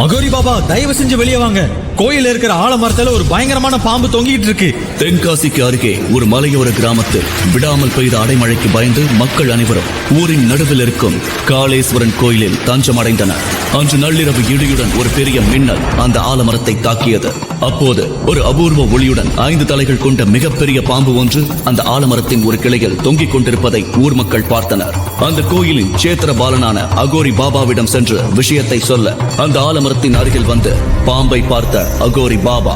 அகோரி பாபா, தயவு செஞ்சு வெளியே வாங்க. கோயில இருக்கிற ஆலமரத்துல ஒரு பயங்கரமான பாம்பு தொங்கிட்டு இருக்கு. தென்காசிக்கு அருகே ஒரு மலையோர கிராமத்தில் விடாமல் பெய்த அடைமழைக்கு பயந்து மக்கள் அனைவரும் ஊரின் நடுவில் இருக்கும் காளேஸ்வரன் கோயிலில் தஞ்சம் அடைந்தனர். அன்று நள்ளிரவு இடியுடன் ஒரு பெரிய மின்னல் அந்த ஆலமரத்தை தாக்கியது. அப்போது ஒரு அபூர்வ ஒளியுடன் 5 தலைகள் கொண்ட மிகப்பெரிய பாம்பு ஒன்று அந்த ஆலமரத்தின் ஒரு கிளையில் தொங்கிக் கொண்டிருப்பதை ஊர் மக்கள் பார்த்தனர். அந்த கோயிலின் சேத்திர பாலனான அகோரி பாபாவிடம் சென்று விஷயத்தை சொல்ல அந்த ஆலமரத்தின் அருகில் வந்து பாம்பை பார்த்த அகோரி பாபா,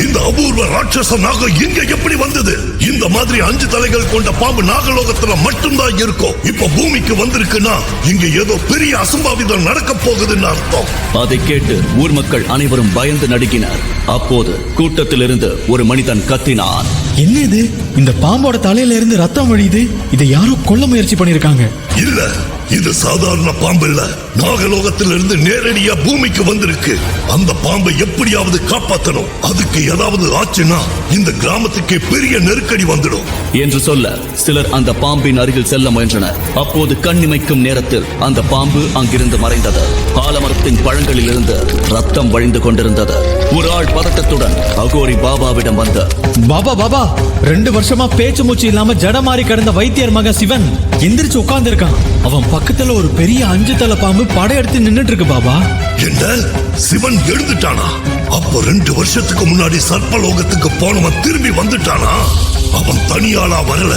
இந்த அபூர்வ ராட்சச நாகம் இங்க எப்படி வந்தது? இந்த மாதிரி 5 தலைகள் கொண்ட பாம்பு நாகலோகத்துல மட்டும்தான் இருக்கும். இப்ப பூமிக்கு வந்திருக்குன்னா இங்க ஏதோ பெரிய அசம்பாவிதம் நடக்க போகுதுன்னு அர்த்தம். அதை கேட்டு ஊர் மக்கள் அனைவரும் பயந்து நடுங்கினர். அப்போது கூட்டத்திலிருந்து ஒரு மனிதன் கத்தினான், என்ன இது? இந்த பாம்போட தலையில இருந்து ரத்தம் வழியுது. இதை யாரோ கொல்ல முயற்சி பண்ணிருக்காங்க. இல்ல, இது சாதாரண பாம்பு இல்ல. நாகலோகத்திலிருந்து நேரடியா பூமிக்கு வந்திருக்கு. அந்த பாம்பை எப்படியாவது காப்பாற்றணும். அதுக்கு ஏதாவது ஆச்சுன்னா இந்த கிராமத்துக்கு பெரிய நெருக்கடி வந்துடும் என்று சொல்ல சிலர் அந்த பாம்பின் அருகில் செல்ல முயன்றனர். அப்போது கண்ணிமைக்கும் நேரத்தில் அந்த பாம்பு அங்கிருந்து மறைந்தது. ஆலமரத்தின் பழங்களிலிருந்து ரத்தம் வழிந்து கொண்டிருந்தது. ஒரு ஆள் பதட்டத்துடன் அகோரி பாபாவிடம் வந்த, பாபா பாபா, 2 வருஷமா பேச்சு மூச்சு இல்லாம ஜடமாறி கிடந்த வைத்தியர் மக சிவன் எந்திரிச்சு உட்கார்ந்து இருக்கான். அவன் பக்கத்துல ஒரு பெரிய 5 தலை பாம்பு படையெடுத்து நின்னுட்டு இருக்கு. பாபா, என்ன? சிவன் எழுந்துட்டானா? அப்ப 2 வருஷத்துக்கு முன்னாடி சர்ப்பலோகத்துக்கு போனவன் திரும்பி வந்துட்டானா? அவன் தனியாளா வரல,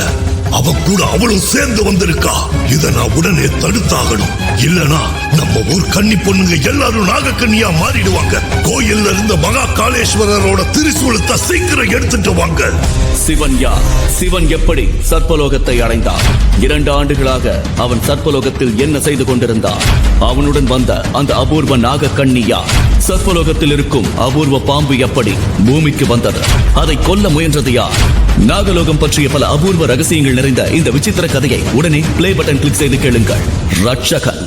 அவன் கூட அவளும் சேர்ந்து வந்திருக்கா. இத நான் உடனே தடுத்தாகணும். இல்லனா நம்ம ஊர் கன்னி பொண்ணுங்க எல்லாரும் நாகக்கன்னியா மாறிடுவாங்க. கோயில்ல இருந்த மகா காளேஸ்வரரோட திரிசூலத்தை சீக்கிரம் எடுத்துட்டு வாங்க. சிவன் யார்? சிவன் எப்படி சர்ப்பலோகத்தை அடைந்தான்? 2 ஆண்டுகளாக அவன் சர்ப்பலோகத்தில் என்ன செய்து கொண்டிருந்தான்? அவனுடன் வந்த அந்த அபூர்வ நாகக்கன்னி யார்? சர்ப்பலோகத்தில் இருக்கும் அபூர்வ பாம்பு எப்படி பூமிக்கு வந்தது? அதை கொல்ல முயன்றது யார்? நாகலோகம் பற்றிய பல அபூர்வ ரகசியங்கள் நிறைந்த இந்த விசித்திர கதையை உடனே பிளே பட்டன் கிளிக் செய்து கேளுங்கள். ரட்சகன்.